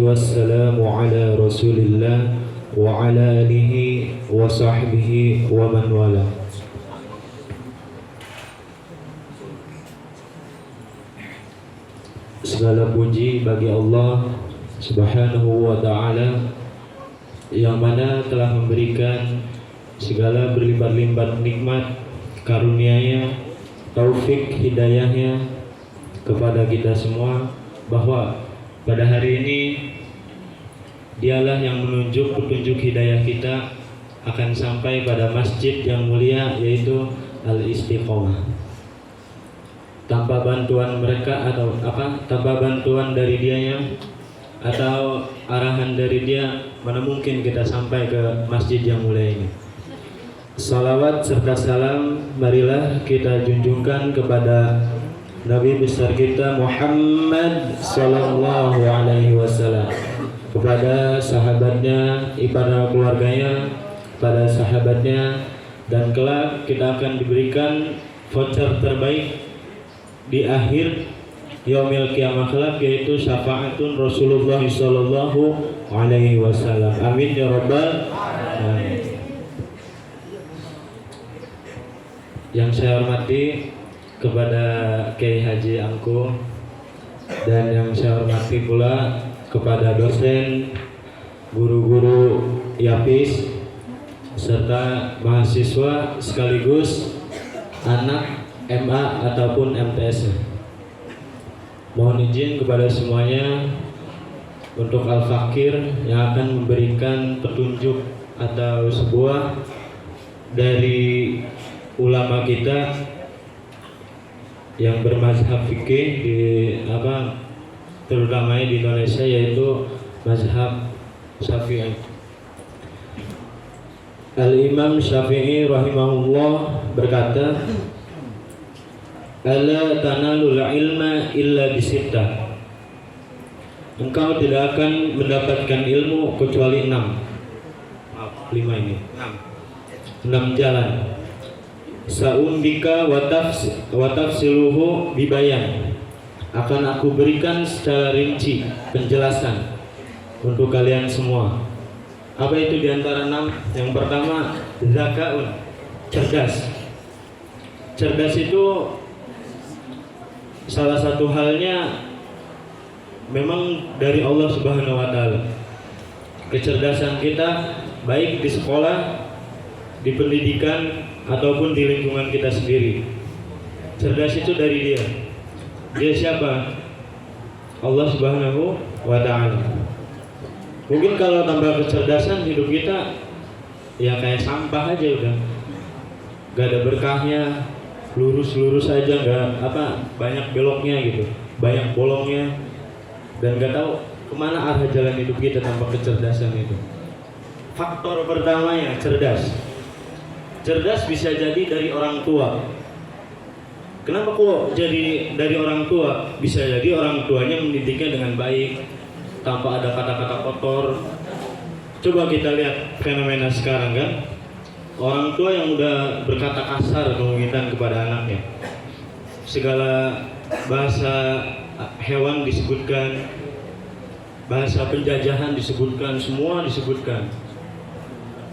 wassalamu ala Rasulillah wa ala alihi wa sahbihi wa man wala. Segala puji bagi Allah Subhanahu wa ta'ala yang mana telah memberikan segala berlimpah-limpah nikmat karunia-Nya, taufik hidayahnya kepada kita semua, bahwa pada hari ini Dialah yang menunjuk petunjuk hidayah kita akan sampai pada masjid yang mulia, yaitu Al-Istiqomah. Tanpa bantuan mereka atau tanpa bantuan dari Dianya atau arahan dari Dia, mana mungkin kita sampai ke masjid yang mulia ini. Salawat serta salam marilah kita junjungkan kepada Nabi besar kita Muhammad sallallahu alaihi wasallam, kepada sahabatnya, kepada keluarganya, kepada sahabatnya, dan kelak kita akan diberikan voucher terbaik di akhir yaumil qiyamah kelak, yaitu syafaatun Rasulullah sallallahu alaihi wasallam. Amin ya rabbal alamin. Yang saya hormati kepada Kiai Haji Angku, dan yang saya hormati pula kepada dosen, guru-guru YAPIS, serta mahasiswa sekaligus anak MA ataupun MTS. Mohon izin kepada semuanya untuk Al-Fakir yang akan memberikan petunjuk atau sebuah dari ulama kita yang bermazhab fikih di terutama di Indonesia, yaitu mazhab Syafi'i. Al-Imam Syafi'i rahimahullah berkata, "Ala tanalul ilma illa bisittah." Engkau tidak akan mendapatkan ilmu kecuali 6 jalan. Sa'umbika wa tafsiluhu bibayan. Akan aku berikan secara rinci penjelasan untuk kalian semua. Apa itu diantara 6? Yang pertama, zakaun, cerdas. Cerdas itu salah satu halnya memang dari Allah Subhanahu wa ta'ala. Kecerdasan kita baik di sekolah, di pendidikan, ataupun di lingkungan kita sendiri. Cerdas itu dari Dia. Dia siapa? Allah Subhanahu wa ta'ala. Mungkin kalau tambah kecerdasan, hidup kita ya kayak sampah aja udah. Gak ada berkahnya, lurus-lurus aja, banyak beloknya gitu, banyak bolongnya, dan gak tahu kemana arah jalan hidup kita tanpa kecerdasan itu. Faktor pertamanya cerdas. Cerdas bisa jadi dari orang tua. Kenapa kok jadi dari orang tua? Bisa jadi orang tuanya mendidiknya dengan baik, tanpa ada kata-kata kotor. Coba kita lihat fenomena sekarang kan, orang tua yang udah berkata kasar kemungkinan kepada anaknya. Segala bahasa hewan disebutkan, bahasa penjajahan disebutkan, semua disebutkan.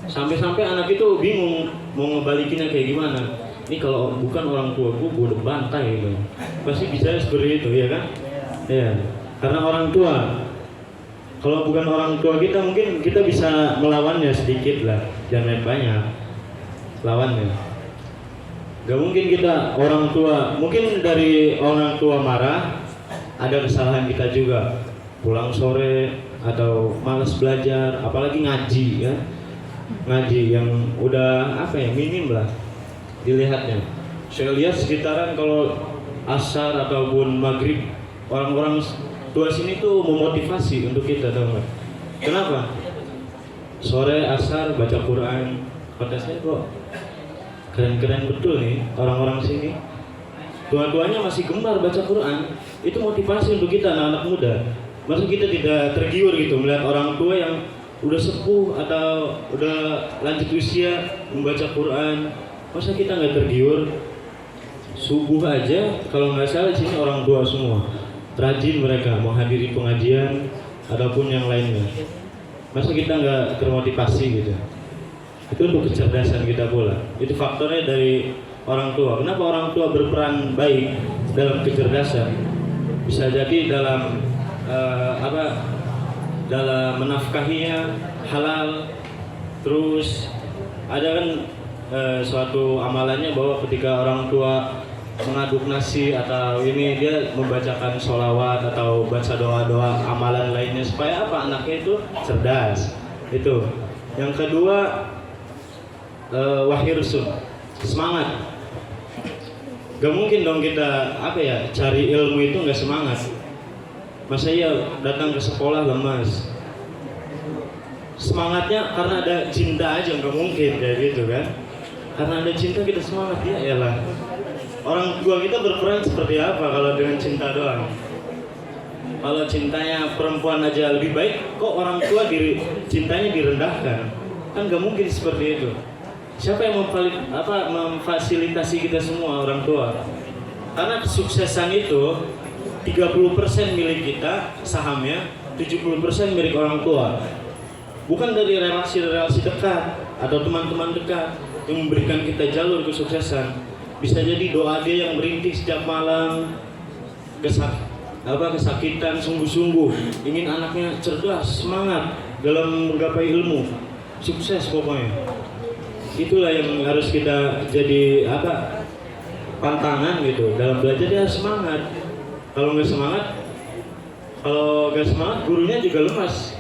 Sampai-sampai anak itu bingung mau ngebalikinnya kayak gimana. Ini kalau bukan orang tua gue udah bantai gitu. Pasti bisa seperti itu, ya kan? Ya, karena orang tua. Kalau bukan orang tua kita, mungkin kita bisa melawannya sedikit lah, jangan banyak lawannya. Gak mungkin kita orang tua, mungkin dari orang tua marah, ada kesalahan kita juga. Pulang sore atau malas belajar, apalagi ngaji ya. Ngaji yang udah minim lah dilihatnya. Saya lihat sekitaran kalau asar ataupun maghrib, orang-orang tua sini tuh memotivasi untuk kita, tahu nggak? Kenapa? Sore asar baca Quran. Kata saya kok keren-keren betul nih orang-orang sini. Tua-tuanya masih gemar baca Quran. Itu motivasi untuk kita anak-anak muda. Masa kita tidak tergiur gitu melihat orang tua yang udah sepuh atau udah lanjut usia membaca Quran? Masa kita nggak tergiur? Subuh aja kalau nggak salah sini orang tua semua rajin, mereka menghadiri pengajian, ataupun yang lainnya. Masa kita nggak termotivasi gitu? Itu untuk kecerdasan kita pula. Itu faktornya dari orang tua. Kenapa orang tua berperan baik dalam kecerdasan? Bisa jadi dalam dalam menafkahinya halal. Terus ada kan suatu amalannya bahwa ketika orang tua mengaduk nasi atau ini, dia membacakan sholawat atau baca doa-doa amalan lainnya supaya apa? Anaknya itu cerdas. Itu. Yang kedua, wahirsun, semangat. Gak mungkin dong kita cari ilmu itu nggak semangat. Masa iya datang ke sekolah lemas? Semangatnya karena ada cinta aja, nggak mungkin kayak gitu kan? Karena ada cinta kita semangat, ya elah. Orang tua kita berperan seperti apa kalau dengan cinta doang? Kalau cintanya perempuan aja lebih baik, kok orang tua cintanya direndahkan? Kan nggak mungkin seperti itu. Siapa yang memfasilitasi kita semua? Orang tua. Karena kesuksesan itu 30% milik kita sahamnya, 70% milik orang tua. Bukan dari relasi-relasi dekat atau teman-teman dekat yang memberikan kita jalur kesuksesan. Bisa jadi doa dia yang merintih setiap malam, kesakitan sungguh-sungguh, ingin anaknya cerdas, semangat dalam menggapai ilmu, sukses pokoknya. Itulah yang harus kita jadi pantangan gitu dalam belajar. Dia harus semangat. Kalau nggak semangat, gurunya juga lemas.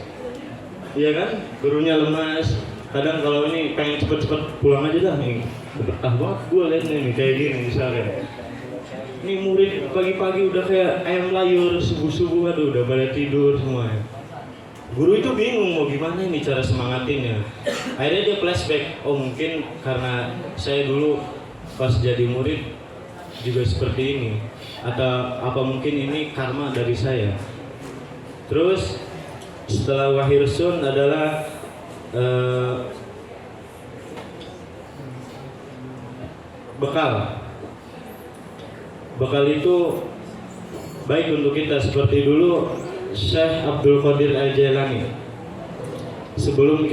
Iya kan? Gurunya lemas. Kadang kalau ini pengen cepet-cepet pulang aja dah nih. Betah banget gue liat nih kayak gini misalnya. Ini murid pagi-pagi udah kayak ayam layur, subuh-subuh udah pada tidur semuanya. Guru itu bingung mau gimana nih cara semangatinnya. Akhirnya dia flashback, oh mungkin karena saya dulu pas jadi murid juga seperti ini, atau apa mungkin ini karma dari saya. Terus setelah wahirsun adalah bekal. Bekal itu baik untuk kita, seperti dulu Syekh Abdul Qadir Al-Jailani. Sebelum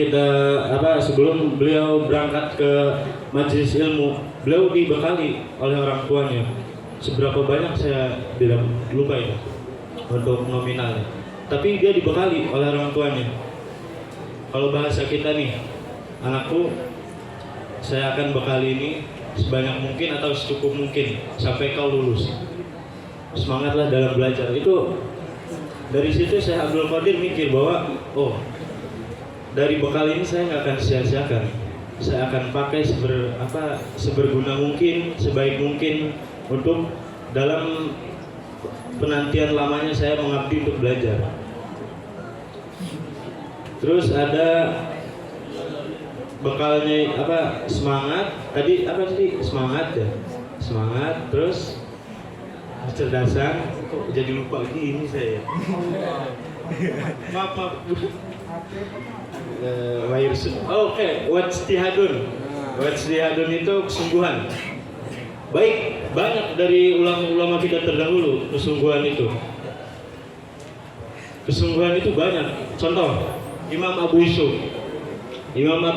beliau berangkat ke majelis ilmu, beliau dibekali oleh orang tuanya. Seberapa banyak saya tidak lupa itu untuk nominalnya. Tapi dia dibekali oleh orang tuanya. Kalau bahasa kita nih, anakku, saya akan bekali ini sebanyak mungkin atau secukup mungkin sampai kau lulus. Semangatlah dalam belajar. Itu dari situ saya Abdul Qadir mikir bahwa dari bekal ini saya nggak akan sia-siakan. Saya akan pakai seberguna mungkin, sebaik mungkin untuk dalam penantian lamanya saya mengabdi untuk belajar. Terus ada bekalnya semangat. Tadi semangat ya. Semangat, terus kecerdasan. Kok jadi lupa gini saya? Maaf. Oke, wajtihadun itu kesungguhan. Baik, banyak dari ulama-ulama kita terdahulu kesungguhan itu. Kesungguhan itu banyak. Contoh, Imam Abu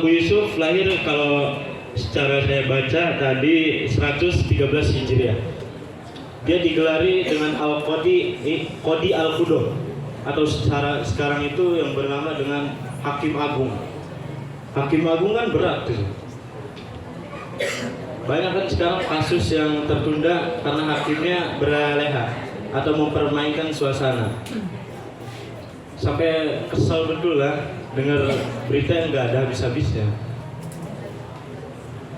Yusuf lahir, kalau secara saya baca tadi 113 Hijriah. Dia digelari dengan Qadi Al-Qudah, atau sekarang itu yang bernama dengan Hakim Agung. Hakim Agung kan berat tuh. Banyak kan sekarang kasus yang tertunda karena hakimnya berleha atau mempermainkan suasana. Sampai kesal betul lah dengar berita yang nggak ada habis-habisnya.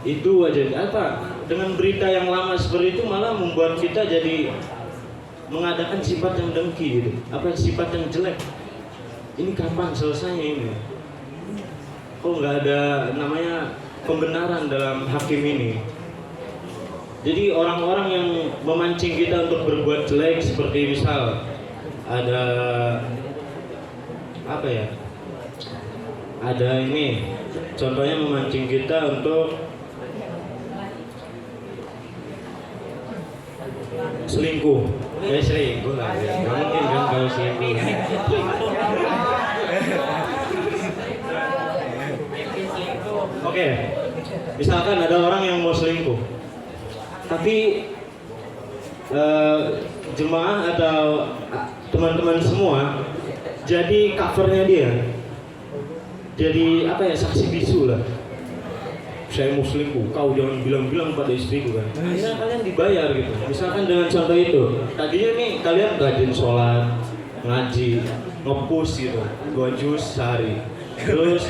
Itu aja dengan berita yang lama seperti itu malah membuat kita jadi mengadakan sifat yang dengki gitu. Sifat yang jelek. Ini kapan selesainya ini? Kok nggak ada namanya pembenaran dalam hakim ini? Jadi orang-orang yang memancing kita untuk berbuat jelek, seperti misal ada ini contohnya memancing kita untuk selingkuh. Selingkuh lah ya. Nggak mungkin kan kalau selingkuh. Oke, misalkan ada orang yang mau selingkuh, tapi jemaah atau teman-teman semua jadi covernya dia, jadi apa ya, saksi bisu lah. Saya mau selingkuh, kau jangan bilang-bilang pada istriku kan. Akhirnya kalian dibayar gitu. Misalkan dengan contoh itu, tadinya nih kalian rajin sholat, ngaji, nge-push gitu, 2 juz sehari. Terus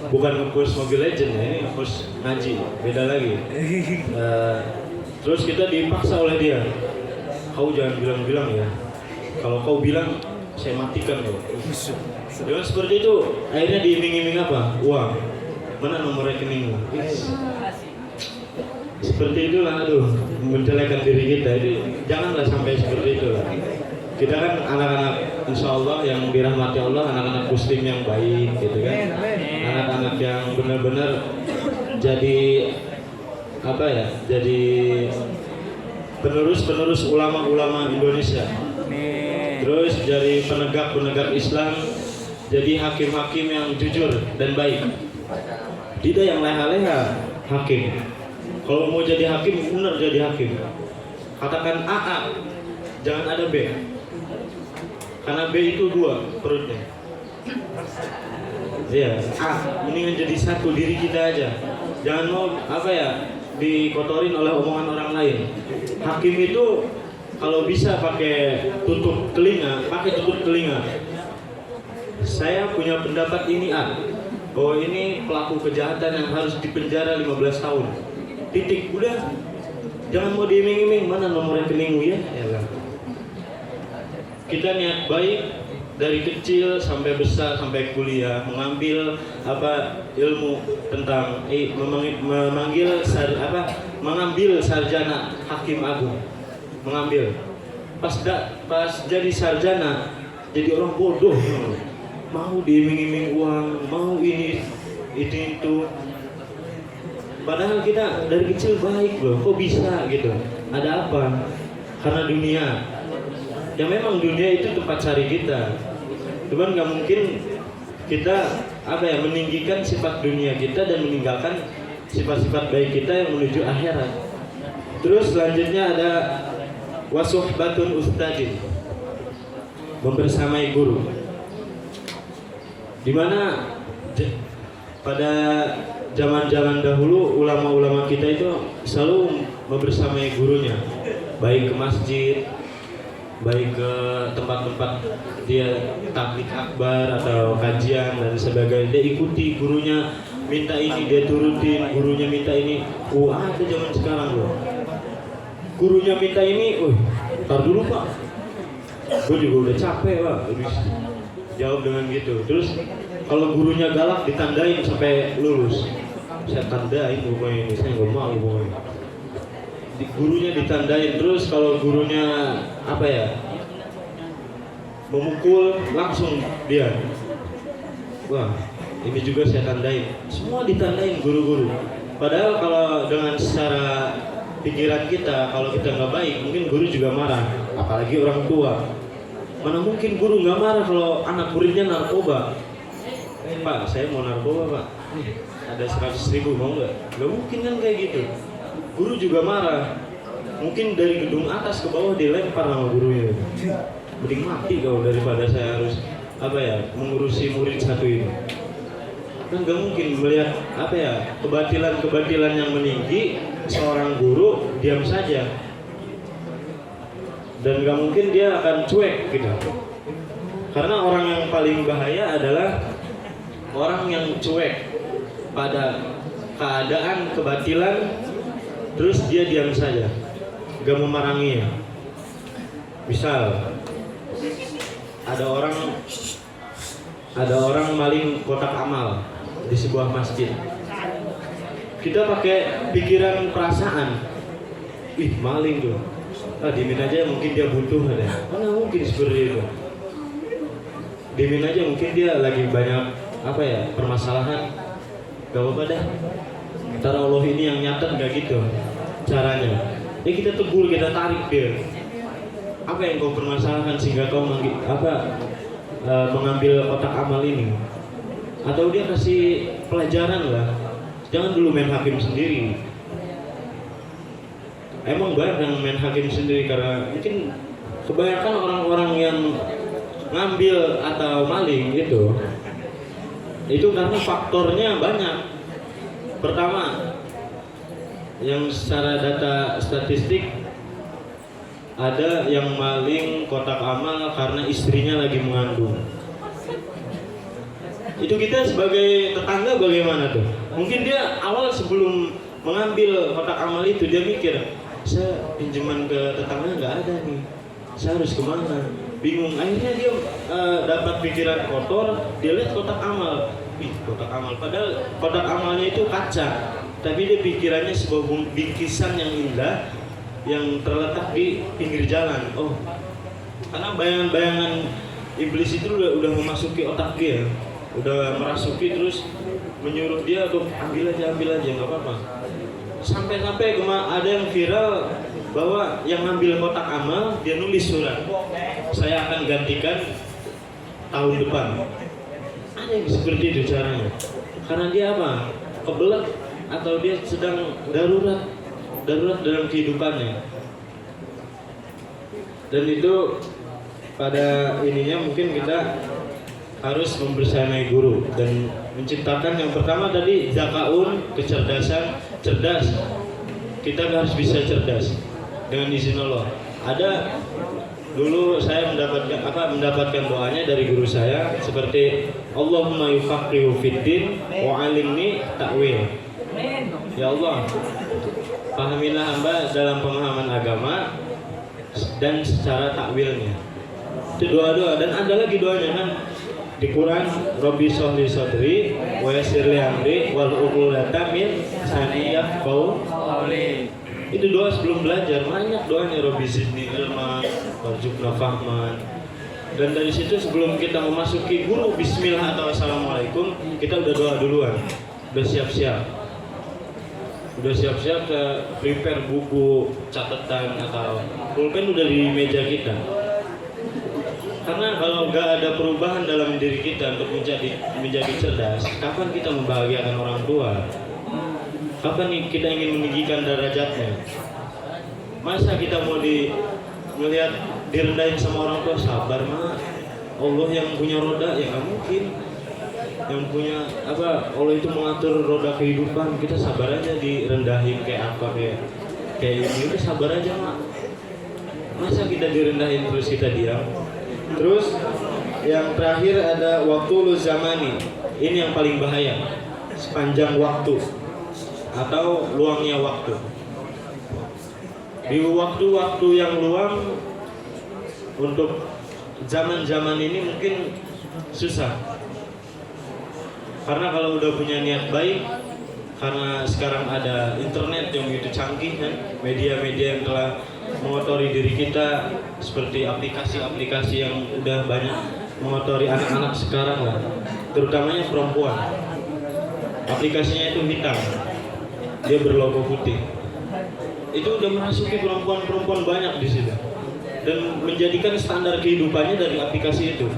bukan nge-push Mobile Legends ya, ini nge-push ngaji, beda lagi. Terus kita dipaksa oleh dia, kau jangan bilang-bilang ya. Kalau kau bilang, saya matikan kau. Dengan seperti itu, akhirnya diiming-iming apa? Uang. Mana nomor rekeningmu? Seperti itulah, aduh, menjelekan diri kita. Jadi janganlah sampai seperti itulah. Kita kan anak-anak, insya Allah yang dirahmati Allah, anak-anak muslim yang baik, gitu kan? Anak-anak yang benar-benar jadi apa ya? Jadi penerus ulama-ulama Indonesia. Terus jadi penegak-penegak Islam, jadi hakim-hakim yang jujur dan baik. Tidak yang leha-leha hakim. Kalau mau jadi hakim, benar jadi hakim. Katakan AA, jangan ada B. Karena B itu 2 perutnya. Iya, A, mendingan jadi satu diri kita aja. Jangan mau apa ya, dikotorin oleh omongan orang lain. Hakim itu kalau bisa pakai tutup telinga, pakai tutup telinga. Saya punya pendapat ini A, bahwa ini pelaku kejahatan yang harus dipenjara 15 tahun. Titik, udah. Jangan mau diiming-iming, mana nomor rekeningmu ya? Yalah. Kita niat baik dari kecil sampai besar sampai kuliah, mengambil apa ilmu tentang mengambil sarjana hakim agung. Mengambil. Pas jadi sarjana, jadi orang bodoh. Mau diiming-iming uang, mau ini itu. Padahal kita dari kecil baik loh, kok bisa gitu? Ada apa? Karena dunia. Ya memang dunia itu tempat cari kita. Cuman nggak mungkin kita apa ya, meninggikan sifat dunia kita dan meninggalkan sifat-sifat baik kita yang menuju akhirat. Terus selanjutnya ada wasuhbatun ustadin, membersamai guru. Dimana pada zaman-zaman dahulu ulama-ulama kita itu selalu membersamai gurunya, baik ke masjid, baik ke tempat-tempat dia tablik akbar atau kajian dan sebagainya. Dia ikuti gurunya minta ini, dia turutin. Gurunya minta ini, ada zaman sekarang loh. Gurunya minta ini, tar dulu pak, gue juga udah capek pak. Jawab dengan gitu. Terus kalau gurunya galak ditandain sampai lulus. Saya tandain pokoknya ini, saya nggak mau pokoknya. Gurunya ditandain. Terus kalau gurunya apa ya, memukul, langsung dia. Wah, ini juga saya tandain. Semua ditandain guru-guru. Padahal kalau dengan secara pikiran kita, kalau kita nggak baik, mungkin guru juga marah. Apalagi orang tua. Mana mungkin guru nggak marah kalau anak muridnya narkoba? Pak, saya mau narkoba pak. Ada 100.000 mau nggak? Nggak mungkin kan kayak gitu. Guru juga marah. Mungkin dari gedung atas ke bawah dilempar sama gurunya. Mending mati kau daripada saya harus apa ya, mengurusi murid satu ini. Kan nggak mungkin melihat apa ya, kebatilan yang meninggi seorang guru diam saja. Dan nggak mungkin dia akan cuek gitu. Karena orang yang paling bahaya adalah orang yang cuek pada keadaan kebatilan, terus dia diam saja, gak memeranginya. Misal ada orang maling kotak amal di sebuah masjid. Kita pakai pikiran perasaan, maling tuh, diemin aja, mungkin dia butuh ada. Mana mungkin seperti itu. Diemin aja, mungkin dia lagi banyak apa ya, permasalahan. Gak apa-apa dah, ntar Allah ini yang nyatet, gak gitu caranya. ya kita tegur, kita tarik dia. Apa yang kau permasalahkan sehingga kau mengambil kotak amal ini? Atau dia kasih pelajaran lah, jangan dulu main hakim sendiri. Emang banyak yang main hakim sendiri karena mungkin kebanyakan orang-orang yang ngambil atau maling itu karena faktornya banyak. Pertama, yang secara data statistik ada yang maling kotak amal karena istrinya lagi mengandung. Itu kita sebagai tetangga bagaimana tuh? Mungkin dia awal sebelum mengambil kotak amal itu dia mikir, saya pinjaman ke tetangga nggak ada nih, saya harus kemana? Bingung. Akhirnya dia dapat pikiran kotor, dia lihat kotak amal. Kotak amal, padahal kotak amalnya itu kaca, tapi dia pikirannya sebuah bingkisan yang indah yang terletak di pinggir jalan. Oh, karena bayangan-bayangan iblis itu udah memasuki otak dia, udah merasuki, terus menyuruh dia untuk ambil aja nggak apa-apa. Sampai-sampai ada yang viral bahwa yang ngambil kotak amal dia nulis surat, saya akan gantikan tahun depan. Ada yang seperti itu caranya. Karena dia apa? Kebelet atau dia sedang darurat dalam kehidupannya. Dan itu pada ininya mungkin kita harus membersamai guru dan menciptakan yang pertama tadi zakaun, kecerdasan, cerdas. Kita harus bisa cerdas dengan izin Allah. Ada dulu saya mendapatkan doanya dari guru saya seperti Allahumma yufaqihu fiddin wa alimni ta'wil. Ya Allah, pahamilah hamba dalam pemahaman agama dan secara takwilnya. Itu doa-doa. Dan ada lagi doanya kan di Quran, Rabbi sholli sadri wa yassir li amri wal uqulata min lisani yafqahu qawli. Itu doa sebelum belajar, banyak doanya, Rabbi zidni ilma warzuqna fahman. Dan dari situ sebelum kita memasuki guru bismillah atau assalamualaikum, kita udah doa duluan. Udah siap-siap ke prepare buku, catatan atau pulpen udah di meja kita. Karena kalau nggak ada perubahan dalam diri kita untuk menjadi cerdas, kapan kita membahagiakan orang tua? Kapan kita ingin meninggikan derajatnya? Masa kita mau melihat direndahin sama orang tua? Sabar mak, Allah yang punya roda, ya nggak mungkin. Yang punya Allah itu mengatur roda kehidupan, kita sabar aja direndahin kayak ini, udah sabar aja mak. Masa kita direndahin terus kita diam? Terus yang terakhir ada waktu lu zamani. Ini yang paling bahaya, sepanjang waktu atau luangnya waktu. Di waktu-waktu yang luang untuk zaman-zaman ini mungkin susah. Karena kalau udah punya niat baik, karena sekarang ada internet yang begitu canggih kan, media-media yang telah mengotori diri kita, seperti aplikasi-aplikasi yang udah banyak mengotori anak-anak sekarang lah, terutamanya perempuan. Aplikasinya itu hitam, dia berlogo putih. Itu udah merasuki perempuan-perempuan banyak di situ dan menjadikan standar kehidupannya dari aplikasi itu.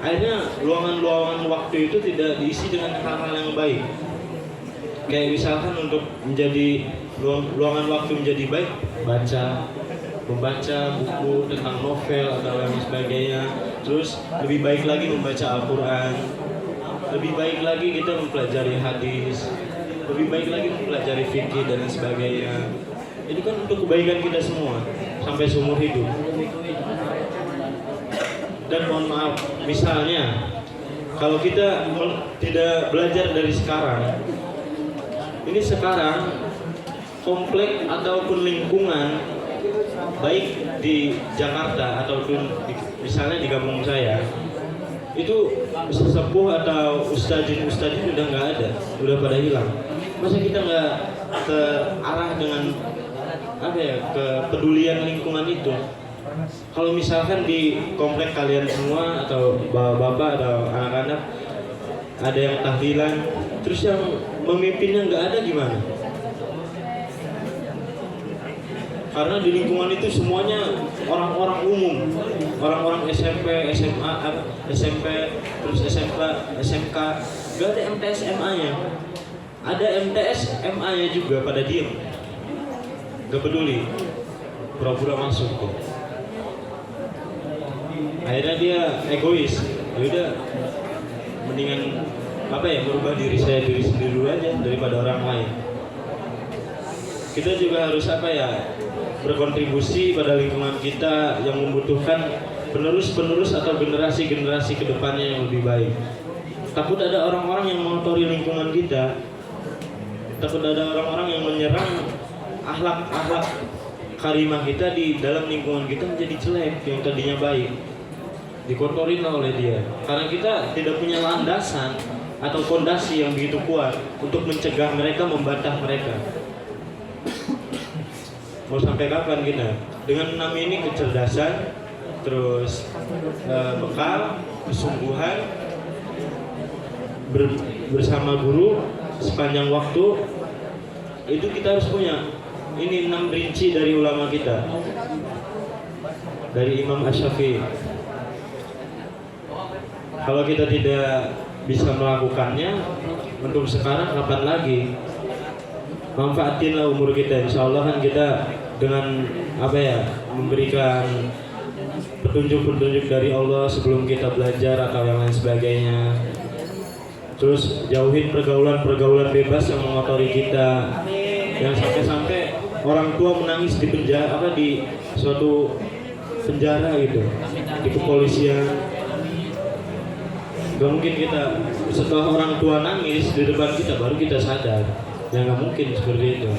Akhirnya luangan-luangan waktu itu tidak diisi dengan hal-hal yang baik. Kayak misalkan untuk menjadi luangan waktu menjadi baik, membaca buku tentang novel atau yang sebagainya. Terus lebih baik lagi membaca Al-Quran, lebih baik lagi kita mempelajari hadis, lebih baik lagi mempelajari fikih dan sebagainya. Itu kan untuk kebaikan kita semua sampai seumur hidup. Dan mohon maaf, misalnya kalau kita tidak belajar dari sekarang, ini sekarang komplek ataupun lingkungan baik di Jakarta ataupun misalnya di kampung saya, itu sesepuh atau ustadzin udah nggak ada, udah pada hilang. Masa kita nggak ke arah dengan kepedulian lingkungan itu? Kalau misalkan di komplek kalian semua atau bapak-bapak atau anak-anak ada yang tahlilan, terus yang memimpinnya nggak ada gimana? Karena di lingkungan itu semuanya orang-orang umum, orang-orang SMP, SMA, SMP, terus SMK, SMK, gak ada MTS MA-nya. Ada MTS MA-nya juga pada diem, gak peduli, pura-pura masuk kok. Akhirnya dia egois, yaudah mendingan merubah diri sendiri dulu aja daripada orang lain. Kita juga harus berkontribusi pada lingkungan kita yang membutuhkan penerus atau generasi-generasi kedepannya yang lebih baik. Takut ada orang-orang yang mengotori lingkungan kita, takut ada orang-orang yang menyerang akhlak karimah kita di dalam lingkungan kita menjadi jelek yang tadinya baik, dikotorin oleh dia. Karena kita tidak punya landasan atau fondasi yang begitu kuat untuk mencegah mereka, membantah mereka. Mau sampai kapan kita? Dengan nama ini kecerdasan, terus bekal, kesungguhan, bersama guru sepanjang waktu, itu kita harus punya. Ini 6 rinci dari ulama kita, dari Imam Asy-Syafi'i. Kalau kita tidak bisa melakukannya, untuk sekarang kapan lagi? Manfaatinlah umur kita. Insya Allah kan kita dengan memberikan petunjuk-petunjuk dari Allah sebelum kita belajar atau yang lain sebagainya. Terus jauhin pergaulan-pergaulan bebas yang mengotori kita, yang sampai-sampai orang tua menangis di penjara, di suatu penjara gitu, di kepolisian. Gak mungkin kita setelah orang tua nangis di depan kita baru kita sadar. Ya gak mungkin seperti itu.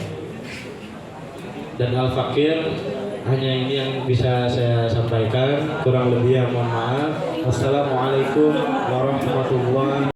Dan Al-Fakir, hanya ini yang bisa saya sampaikan. Kurang lebih mohon maaf. Wassalamualaikum warahmatullahi wabarakatuh.